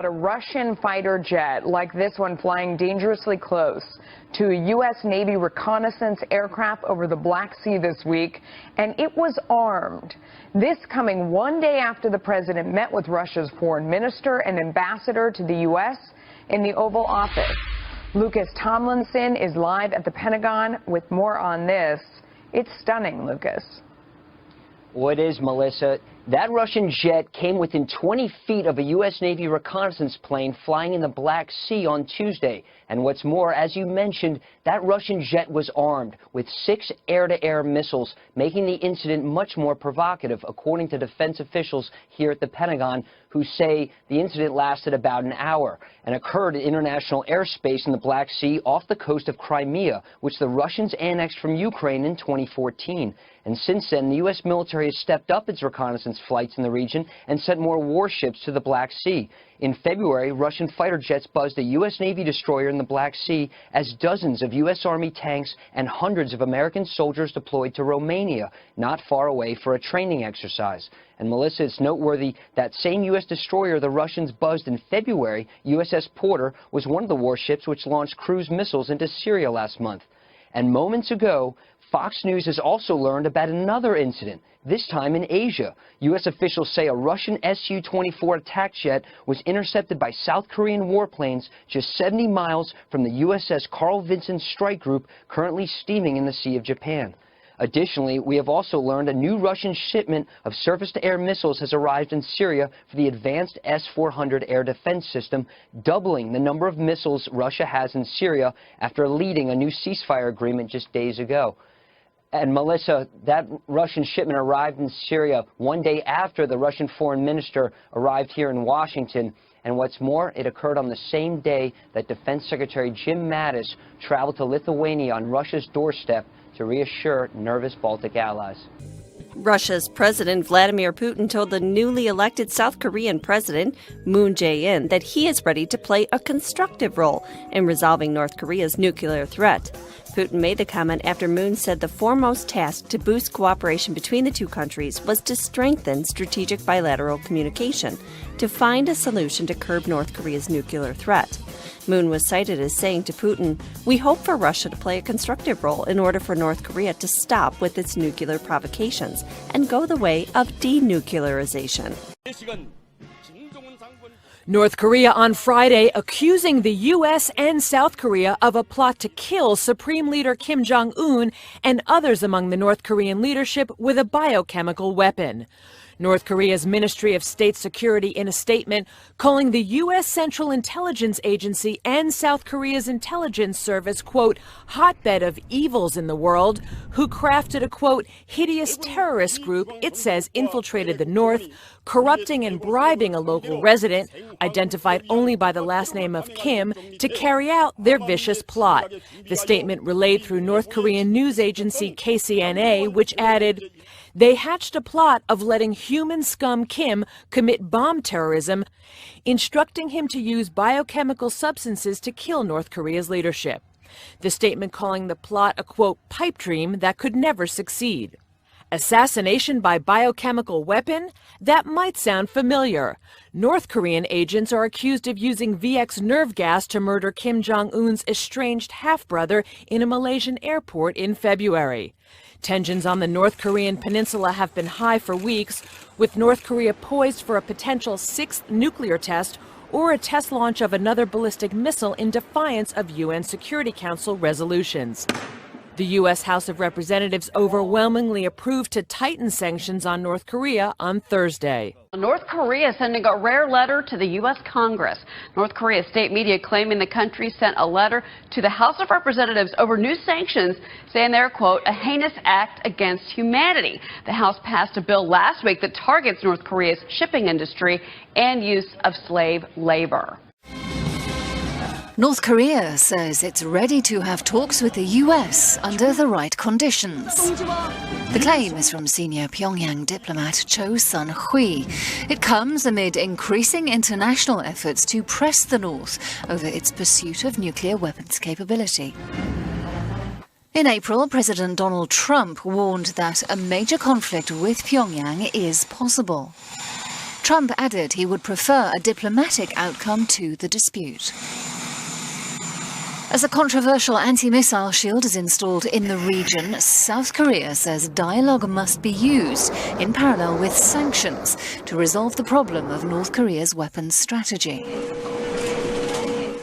A Russian fighter jet like this one flying dangerously close to a U.S. Navy reconnaissance aircraft over the Black Sea this week, and it was armed. This coming one day after the president met with Russia's foreign minister and ambassador to the U.S. in the Oval Office. Lucas Tomlinson is live at the Pentagon with more on this. It's stunning, Lucas. Well, it is, Melissa. That Russian jet came within 20 feet of a U.S. Navy reconnaissance plane flying in the Black Sea on Tuesday. And what's more, as you mentioned, that Russian jet was armed with 6 air-to-air missiles, making the incident much more provocative, according to defense officials here at the Pentagon, who say the incident lasted about an hour and occurred in international airspace in the Black Sea off the coast of Crimea, which the Russians annexed from Ukraine in 2014. And since then, the U.S. military has stepped up its reconnaissance flights in the region and sent more warships to the Black Sea. In February, Russian fighter jets buzzed a U.S. Navy destroyer in the Black Sea as dozens of U.S. Army tanks and hundreds of American soldiers deployed to Romania, not far away, for a training exercise. And Melissa, it's noteworthy that same U.S. destroyer the Russians buzzed in February, USS Porter, was one of the warships which launched cruise missiles into Syria last month. And moments ago, Fox News has also learned about another incident, this time in Asia. U.S. officials say a Russian Su-24 attack jet was intercepted by South Korean warplanes just 70 miles from the USS Carl Vinson strike group currently steaming in the Sea of Japan. Additionally, we have also learned a new Russian shipment of surface-to-air missiles has arrived in Syria for the advanced S-400 air defense system, doubling the number of missiles Russia has in Syria after leading a new ceasefire agreement just days ago. And Melissa, that Russian shipment arrived in Syria one day after the Russian foreign minister arrived here in Washington. And what's more, it occurred on the same day that Defense Secretary Jim Mattis traveled to Lithuania on Russia's doorstep to reassure nervous Baltic allies. Russia's President Vladimir Putin told the newly elected South Korean President Moon Jae-in that he is ready to play a constructive role in resolving North Korea's nuclear threat. Putin made the comment after Moon said the foremost task to boost cooperation between the two countries was to strengthen strategic bilateral communication to find a solution to curb North Korea's nuclear threat. Moon was cited as saying to Putin, "We hope for Russia to play a constructive role in order for North Korea to stop with its nuclear provocations and go the way of denuclearization." North Korea on Friday accusing the U.S. and South Korea of a plot to kill Supreme Leader Kim Jong-un and others among the North Korean leadership with a biochemical weapon. North Korea's Ministry of State Security in a statement calling the U.S. Central Intelligence Agency and South Korea's intelligence service, quote, hotbed of evils in the world, who crafted a, quote, hideous terrorist group it says infiltrated the North, corrupting and bribing a local resident, identified only by the last name of Kim, to carry out their vicious plot. The statement relayed through North Korean news agency KCNA, which added, "They hatched a plot of letting human scum Kim commit bomb terrorism, instructing him to use biochemical substances to kill North Korea's leadership." The statement calling the plot a, quote, pipe dream that could never succeed. Assassination by biochemical weapon? That might sound familiar. North Korean agents are accused of using VX nerve gas to murder Kim Jong-un's estranged half-brother in a Malaysian airport in February. Tensions on the North Korean peninsula have been high for weeks, with North Korea poised for a potential 6th nuclear test or a test launch of another ballistic missile in defiance of UN Security Council resolutions. The U.S. House of Representatives overwhelmingly approved to tighten sanctions on North Korea on Thursday. North Korea sending a rare letter to the U.S. Congress. North Korea state media claiming the country sent a letter to the House of Representatives over new sanctions, saying they're, quote, a heinous act against humanity. The House passed a bill last week that targets North Korea's shipping industry and use of slave labor. North Korea says it's ready to have talks with the U.S. under the right conditions. The claim is from senior Pyongyang diplomat Cho Sun-hui. It comes amid increasing international efforts to press the North over its pursuit of nuclear weapons capability. In April, President Donald Trump warned that a major conflict with Pyongyang is possible. Trump added he would prefer a diplomatic outcome to the dispute. As a controversial anti-missile shield is installed in the region, South Korea says dialogue must be used in parallel with sanctions to resolve the problem of North Korea's weapons strategy.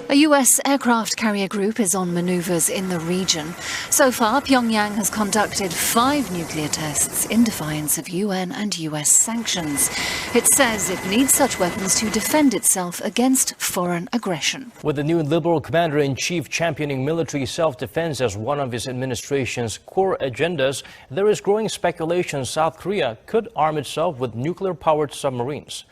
A US aircraft carrier group is on maneuvers in the region. So far, Pyongyang has conducted 5 nuclear tests in defiance of UN and US sanctions. It says it needs such weapons to defend itself against foreign aggression. With the new Liberal commander-in-chief championing military self-defense as one of his administration's core agendas, there is growing speculation South Korea could arm itself with nuclear-powered submarines.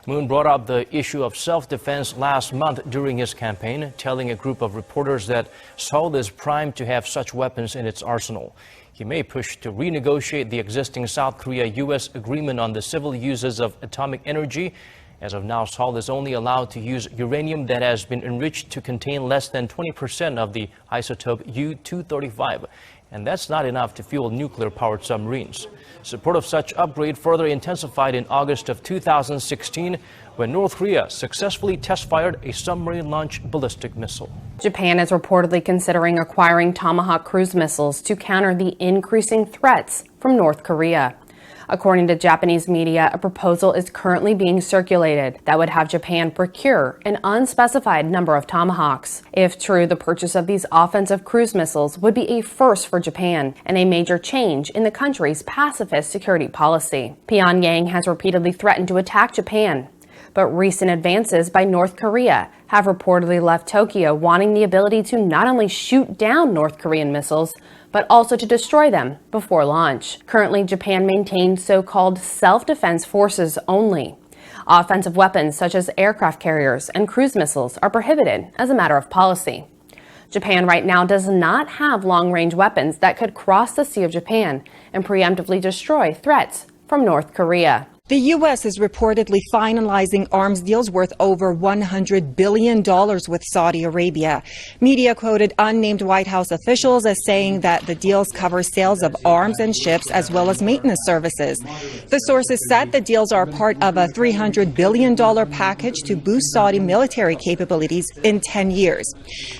Moon brought up the issue of self-defense last month during his campaign, telling a group of reporters that Seoul is primed to have such weapons in its arsenal. He may push to renegotiate the existing South Korea-US agreement on the civil uses of atomic energy. As of now, Seoul is only allowed to use uranium that has been enriched to contain less than 20% of the isotope U-235. And that's not enough to fuel nuclear-powered submarines. Support of such upgrade further intensified in August of 2016 when North Korea successfully test-fired a submarine-launched ballistic missile. Japan is reportedly considering acquiring Tomahawk cruise missiles to counter the increasing threats from North Korea. According to Japanese media, a proposal is currently being circulated that would have Japan procure an unspecified number of Tomahawks. If true, the purchase of these offensive cruise missiles would be a first for Japan and a major change in the country's pacifist security policy. Pyongyang has repeatedly threatened to attack Japan, but recent advances by North Korea have reportedly left Tokyo wanting the ability to not only shoot down North Korean missiles, but also to destroy them before launch. Currently, Japan maintains so-called self-defense forces only. Offensive weapons such as aircraft carriers and cruise missiles are prohibited as a matter of policy. Japan right now does not have long-range weapons that could cross the Sea of Japan and preemptively destroy threats from North Korea. The U.S. is reportedly finalizing arms deals worth over $100 billion with Saudi Arabia. Media quoted unnamed White House officials as saying that the deals cover sales of arms and ships as well as maintenance services. The sources said the deals are part of a $300 billion package to boost Saudi military capabilities in 10 years.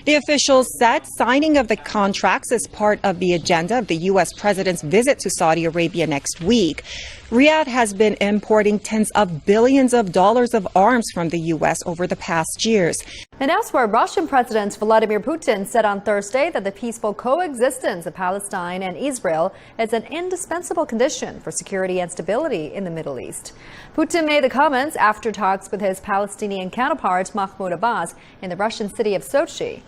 The officials said signing of the contracts is part of the agenda of the U.S. president's visit to Saudi Arabia next week. Riyadh has been importing tens of billions of dollars of arms from the U.S. over the past years. And elsewhere, Russian President Vladimir Putin said on Thursday that the peaceful coexistence of Palestine and Israel is an indispensable condition for security and stability in the Middle East. Putin made the comments after talks with his Palestinian counterpart Mahmoud Abbas in the Russian city of Sochi.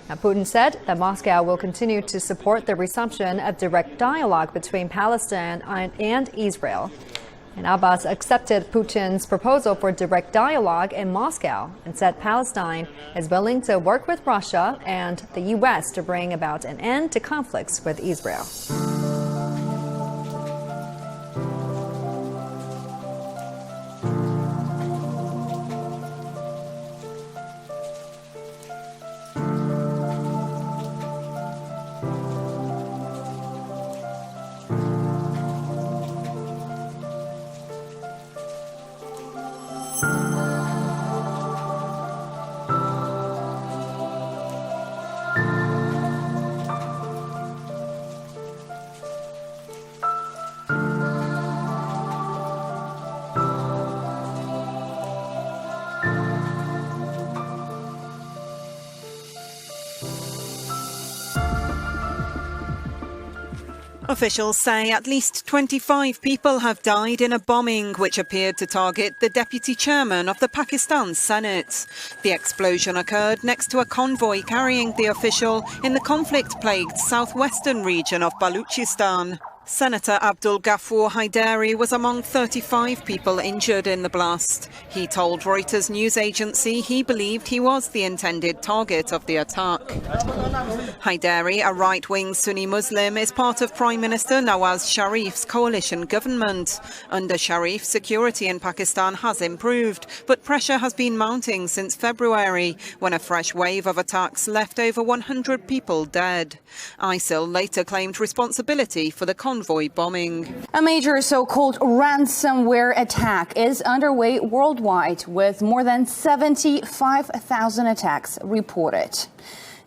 Now, Putin said that Moscow will continue to support the resumption of direct dialogue between Palestine and Israel. And Abbas accepted Putin's proposal for direct dialogue in Moscow and said Palestine is willing to work with Russia and the U.S. to bring about an end to conflicts with Israel. Officials say at least 25 people have died in a bombing which appeared to target the deputy chairman of the Pakistan Senate. The explosion occurred next to a convoy carrying the official in the conflict-plagued southwestern region of Baluchistan. Senator Abdul Ghaffur Haidari was among 35 people injured in the blast. He told Reuters news agency he believed he was the intended target of the attack. Haidari, a right-wing Sunni Muslim, is part of Prime Minister Nawaz Sharif's coalition government. Under Sharif, security in Pakistan has improved, but pressure has been mounting since February, when a fresh wave of attacks left over 100 people dead. ISIL later claimed responsibility for the conflict convoy bombing. A major so-called ransomware attack is underway worldwide, with more than 75,000 attacks reported.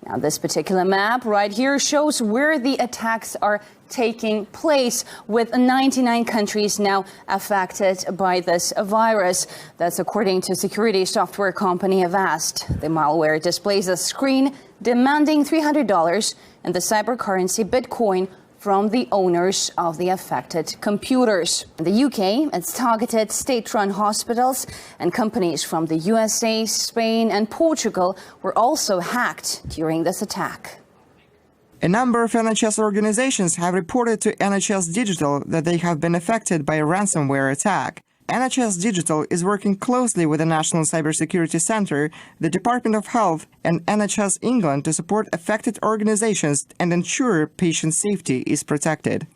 Now, this particular map right here shows where the attacks are taking place, with 99 countries now affected by this virus. That's according to security software company Avast. The malware displays a screen demanding $300 and the cyber currency Bitcoin from the owners of the affected computers. In the UK, it's targeted state-run hospitals, and companies from the USA, Spain and Portugal were also hacked during this attack. A number of NHS organizations have reported to NHS Digital that they have been affected by a ransomware attack. NHS Digital is working closely with the National Cybersecurity Centre, the Department of Health and NHS England to support affected organizations and ensure patient safety is protected.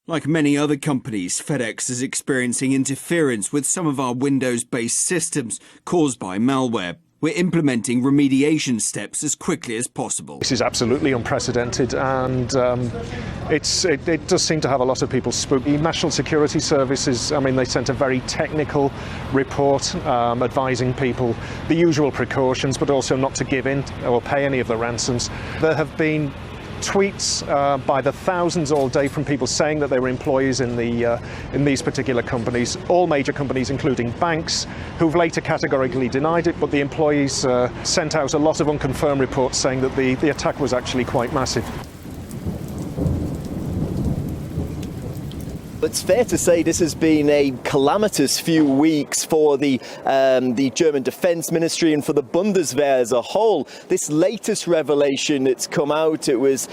Like many other companies, FedEx is experiencing interference with some of our Windows-based systems caused by malware. We're implementing remediation steps as quickly as possible. This is absolutely unprecedented, and it does seem to have a lot of people spooked. The National Security Services, they sent a very technical report advising people the usual precautions, but also not to give in or pay any of the ransoms. There have been tweets by the thousands all day from people saying that they were employees in these particular companies, all major companies including banks, who've later categorically denied it, but the employees sent out a lot of unconfirmed reports saying that the attack was actually quite massive. It's fair to say this has been a calamitous few weeks for the German Defense Ministry and for the Bundeswehr as a whole. This latest revelation that's come out, it was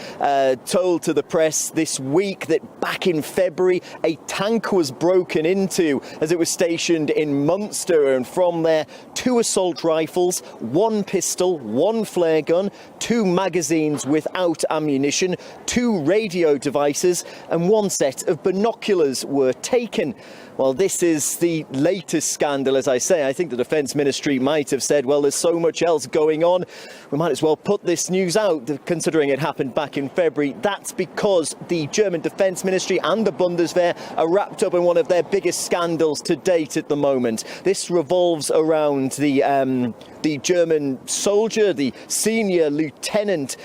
told to the press this week that back in February a tank was broken into as it was stationed in Munster, and from there 2 assault rifles, 1 pistol, 1 flare gun, 2 magazines without ammunition, 2 radio devices and 1 set of binoculars were taken. Well, this is the latest scandal, as I say. I think the Defence Ministry might have said, well, there's so much else going on, we might as well put this news out, considering it happened back in February. That's because the German Defence Ministry and the Bundeswehr are wrapped up in one of their biggest scandals to date at the moment. This revolves around the German soldier, the senior lieutenant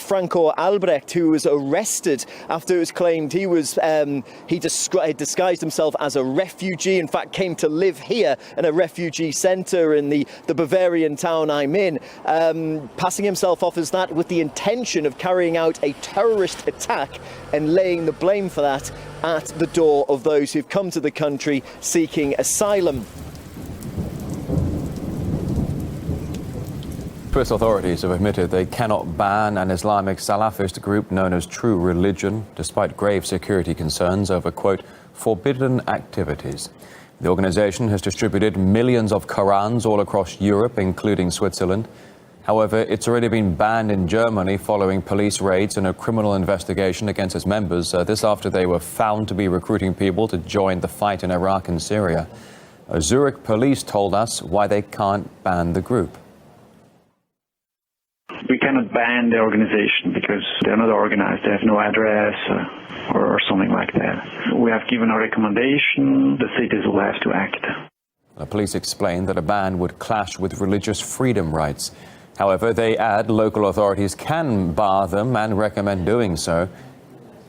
Franco Albrecht, who was arrested after it was claimed he disguised himself as a refugee, in fact came to live here in a refugee centre in the Bavarian town I'm in, passing himself off as that with the intention of carrying out a terrorist attack and laying the blame for that at the door of those who've come to the country seeking asylum. Swiss authorities have admitted they cannot ban an Islamic Salafist group known as True Religion, despite grave security concerns over, quote, forbidden activities. The organization has distributed millions of Qurans all across Europe, including Switzerland. However, it's already been banned in Germany following police raids and a criminal investigation against its members, this after they were found to be recruiting people to join the fight in Iraq and Syria. Zurich police told us why they can't ban the group. We cannot ban the organization because they're not organized, they have no address or something like that. We have given a recommendation, the cities will have to act. The police explained that a ban would clash with religious freedom rights. However, they add local authorities can bar them and recommend doing so.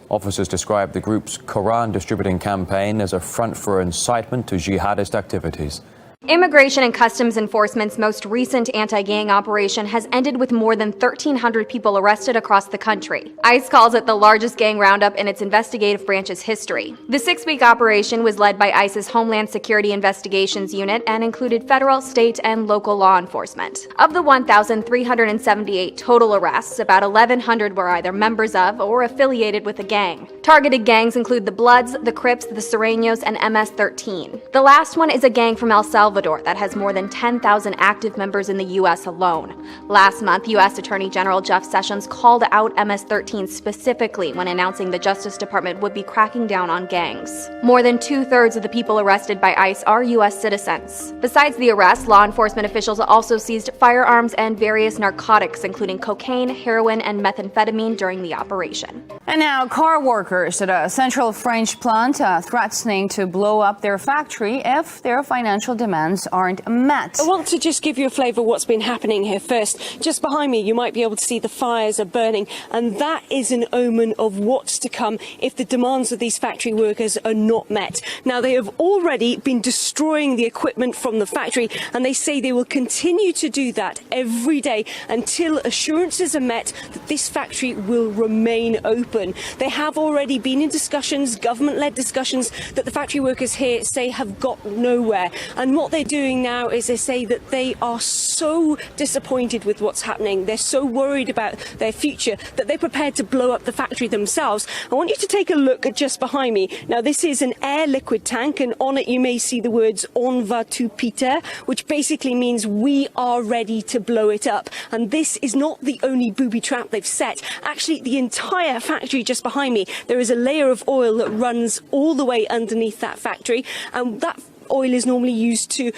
Officers described the group's Quran distributing campaign as a front for incitement to jihadist activities. Immigration and Customs Enforcement's most recent anti-gang operation has ended with more than 1,300 people arrested across the country. ICE calls it the largest gang roundup in its investigative branch's history. The 6-week operation was led by ICE's Homeland Security Investigations Unit and included federal, state, and local law enforcement. Of the 1,378 total arrests, about 1,100 were either members of or affiliated with a gang. Targeted gangs include the Bloods, the Crips, the Sureños, and MS-13. The last one is a gang from El Salvador Salvador that has more than 10,000 active members in the U.S. alone. Last month, U.S. Attorney General Jeff Sessions called out MS-13 specifically when announcing the Justice Department would be cracking down on gangs. More than 2/3 of the people arrested by ICE are U.S. citizens. Besides the arrest, law enforcement officials also seized firearms and various narcotics, including cocaine, heroin, and methamphetamine during the operation. And now, car workers at a central French plant are threatening to blow up their factory if their financial demands aren't met. I want to just give you a flavour of what's been happening here first. Just behind me, you might be able to see the fires are burning, and that is an omen of what's to come if the demands of these factory workers are not met. Now, they have already been destroying the equipment from the factory, and they say they will continue to do that every day until assurances are met that this factory will remain open. They have already been in discussions, government-led discussions, that the factory workers here say have got nowhere. And what they're doing now is they say that they are so disappointed with what's happening. They're so worried about their future that they're prepared to blow up the factory themselves. I want you to take a look at just behind me. Now, this is an air liquid tank, and on it you may see the words "On va tout péter," which basically means we are ready to blow it up. And this is not the only booby trap they've set. Actually, the entire factory just behind me, there is a layer of oil that runs all the way underneath that factory, and that oil is normally used to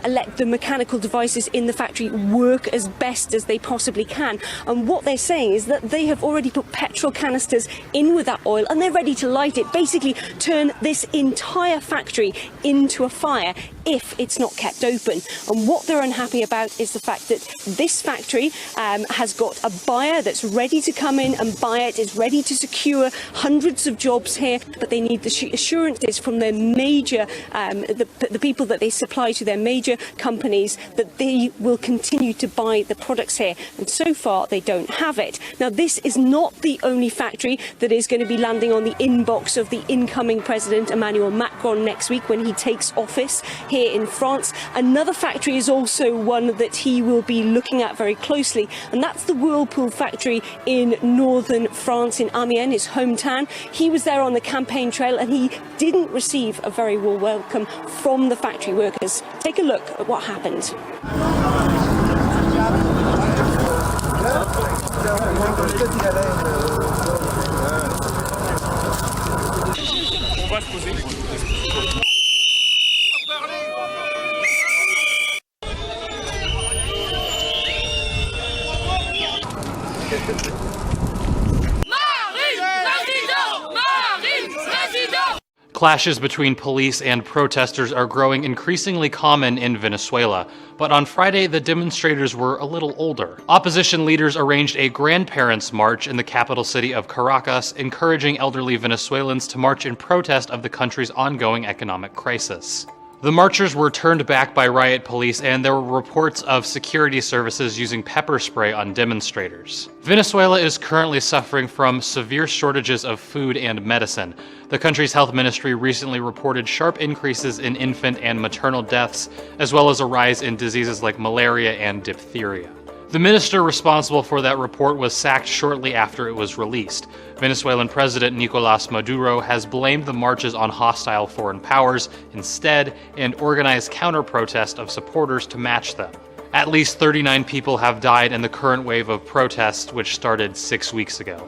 let the mechanical devices in the factory work as best as they possibly can. And what they're saying is that they have already put petrol canisters in with that oil, and they're ready to light it, basically turn this entire factory into a fire if it's not kept open. And what they're unhappy about is the fact that this factory has got a buyer that's ready to come in and buy it, is ready to secure hundreds of jobs here, but they need the assurances from their major, the people that they supply to their major companies, that they will continue to buy the products here. And so far, they don't have it. Now, this is not the only factory that is going to be landing on the inbox of the incoming President Emmanuel Macron next week when he takes office here in France. Another factory is also one that he will be looking at very closely, and that's the Whirlpool factory in northern France, in Amiens, his hometown. He was there on the campaign trail, and he didn't receive a very warm welcome from the factory workers. Take a look at what happened. Clashes between police and protesters are growing increasingly common in Venezuela, but on Friday the demonstrators were a little older. Opposition leaders arranged a grandparents' march in the capital city of Caracas, encouraging elderly Venezuelans to march in protest of the country's ongoing economic crisis. The marchers were turned back by riot police, and there were reports of security services using pepper spray on demonstrators. Venezuela is currently suffering from severe shortages of food and medicine. The country's health ministry recently reported sharp increases in infant and maternal deaths, as well as a rise in diseases like malaria and diphtheria. The minister responsible for that report was sacked shortly after it was released. Venezuelan President Nicolás Maduro has blamed the marches on hostile foreign powers instead and organized counter-protest of supporters to match them. At least 39 people have died in the current wave of protests, which started 6 weeks ago.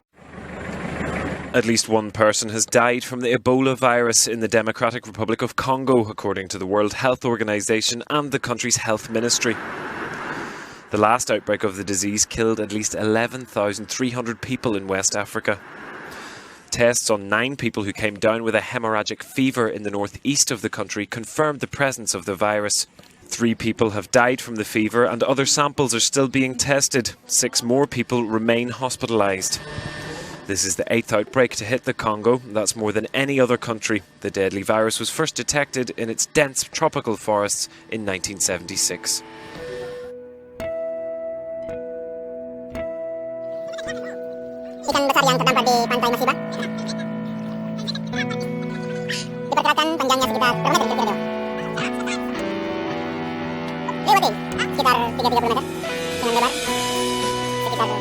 At least one person has died from the Ebola virus in the Democratic Republic of Congo, according to the World Health Organization and the country's health ministry. The last outbreak of the disease killed at least 11,300 people in West Africa. Tests on 9 people who came down with a hemorrhagic fever in the northeast of the country confirmed the presence of the virus. 3 people have died from the fever and other samples are still being tested. 6 more people remain hospitalized. This is the 8th outbreak to hit the Congo. That's more than any other country. The deadly virus was first detected in its dense tropical forests in 1976. Ikan besar yang terdampar di pantai Masiba. Diperkirakan panjangnya sekitar berapa meter kira-kira? Lewati sekitar 30 meter dengan lebar sekitar 5.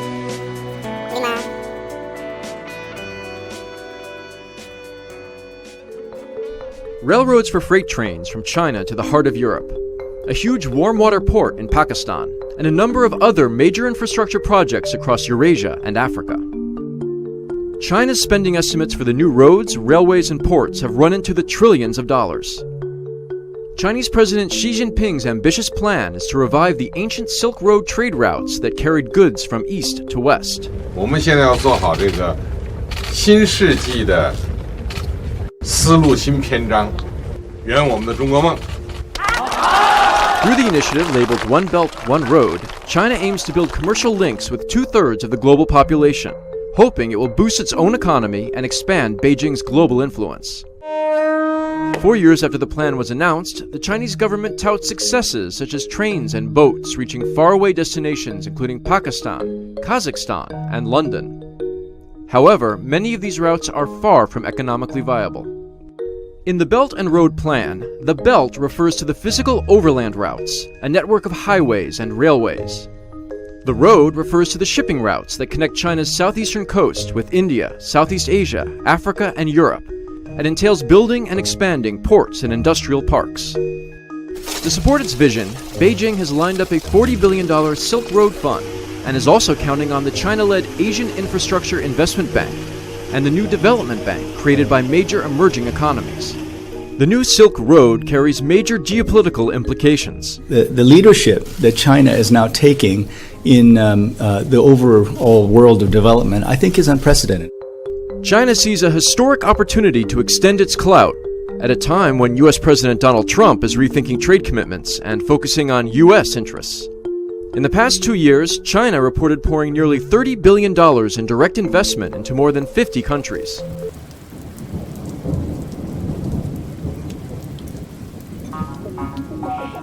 Railroads for freight trains from China to the heart of Europe. a huge warm water port in Pakistan, and a number of other major infrastructure projects across Eurasia and Africa. China's spending estimates for the new roads, railways, and ports have run into the trillions of dollars. Chinese President Xi Jinping's ambitious plan is to revive the ancient Silk Road trade routes that carried goods from east to west. 我们现在要做好这个新世纪的丝路新篇章，圆我们的中国梦。 Through the initiative labeled One Belt, One Road, China aims to build commercial links with 2/3 of the global population, hoping it will boost its own economy and expand Beijing's global influence. 4 years after the plan was announced, the Chinese government touts successes such as trains and boats reaching faraway destinations including Pakistan, Kazakhstan, and London. However, many of these routes are far from economically viable. In the Belt and Road Plan, the Belt refers to the physical overland routes, a network of highways and railways. The Road refers to the shipping routes that connect China's southeastern coast with India, Southeast Asia, Africa, and Europe, and entails building and expanding ports and industrial parks. To support its vision, Beijing has lined up a $40 billion Silk Road Fund and is also counting on the China-led Asian Infrastructure Investment Bank and the new development bank created by major emerging economies. The new Silk Road carries major geopolitical implications. The leadership that China is now taking in the overall world of development, I think, is unprecedented. China sees a historic opportunity to extend its clout at a time when U.S. President Donald Trump is rethinking trade commitments and focusing on U.S. interests. In the past 2 years, China reported pouring nearly $30 billion in direct investment into more than 50 countries.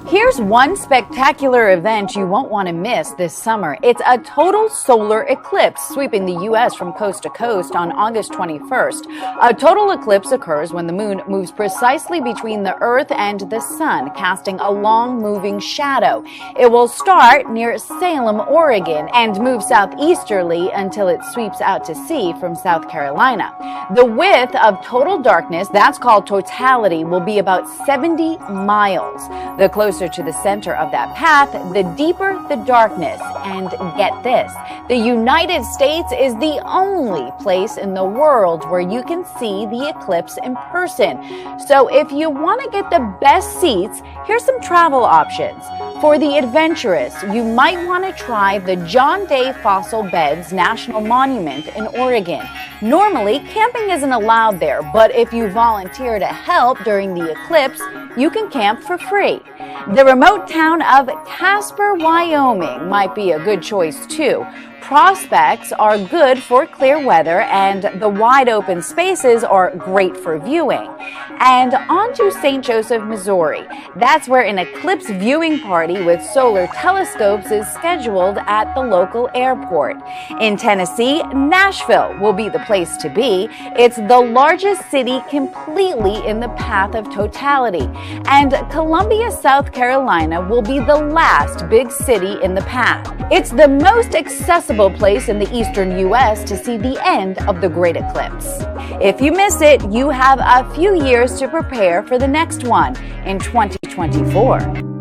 Here's one spectacular event you won't want to miss this summer. It's a total solar eclipse sweeping the U.S. from coast to coast on August 21st. A total eclipse occurs when the moon moves precisely between the Earth and the sun, casting a long moving shadow. It will start near Salem, Oregon, and move southeasterly until it sweeps out to sea from South Carolina. The width of total darkness, that's called totality, will be about 70 miles. The closer to the center of that path, the deeper the darkness. And get this, the United States is the only place in the world where you can see the eclipse in person. So if you want to get the best seats, here's some travel options. For the adventurous, you might want to try the John Day Fossil Beds National Monument in Oregon. Normally, camping isn't allowed there, but if you volunteer to help during the eclipse, you can camp for free. The remote town of Casper, Wyoming might be a good choice too. Prospects are good for clear weather, and the wide open spaces are great for viewing. And on to St. Joseph, Missouri. That's where an eclipse viewing party with solar telescopes is scheduled at the local airport. In Tennessee, Nashville will be the place to be. It's the largest city completely in the path of totality. And Columbia, South Carolina will be the last big city in the path. It's the most accessible place in the eastern U.S. to see the end of the great eclipse. If you miss it, you have a few years to prepare for the next one in 2024.